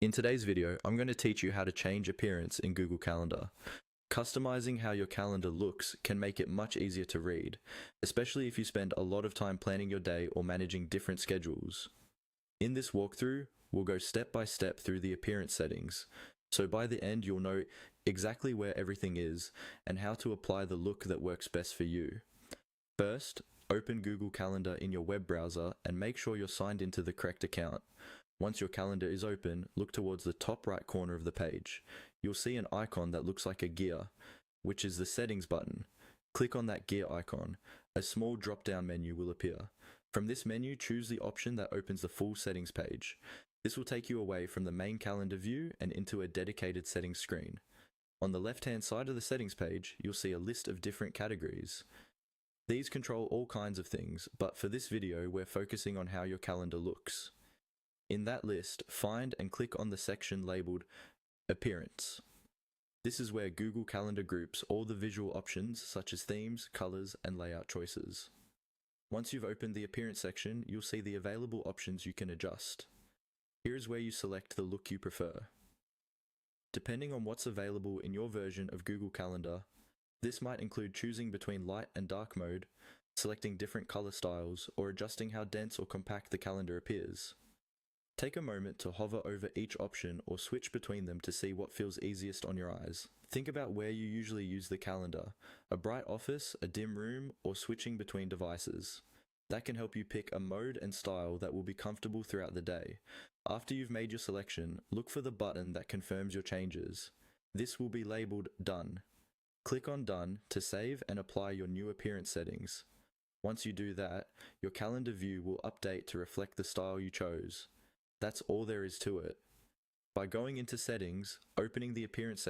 In today's video, I'm going to teach you how to change appearance in Google Calendar. Customizing how your calendar looks can make it much easier to read, especially if you spend a lot of time planning your day or managing different schedules. In this walkthrough, we'll go step by step through the appearance settings, so by the end you'll know exactly where everything is and how to apply the look that works best for you. First, open Google Calendar in your web browser and make sure you're signed into the correct account. Once your calendar is open, look towards the top right corner of the page. You'll see an icon that looks like a gear, which is the settings button. Click on that gear icon. A small drop-down menu will appear. From this menu, choose the option that opens the full settings page. This will take you away from the main calendar view and into a dedicated settings screen. On the left-hand side of the settings page, you'll see a list of different categories. These control all kinds of things, but for this video, we're focusing on how your calendar looks. In that list, find and click on the section labeled Appearance. This is where Google Calendar groups all the visual options such as themes, colors, and layout choices. Once you've opened the Appearance section, you'll see the available options you can adjust. Here is where you select the look you prefer. Depending on what's available in your version of Google Calendar, this might include choosing between light and dark mode, selecting different color styles, or adjusting how dense or compact the calendar appears. Take a moment to hover over each option or switch between them to see what feels easiest on your eyes. Think about where you usually use the calendar: a bright office, a dim room, or switching between devices. That can help you pick a mode and style that will be comfortable throughout the day. After you've made your selection, look for the button that confirms your changes. This will be labeled Done. Click on Done to save and apply your new appearance settings. Once you do that, your calendar view will update to reflect the style you chose. That's all there is to it. By going into Settings, opening the Appearance section,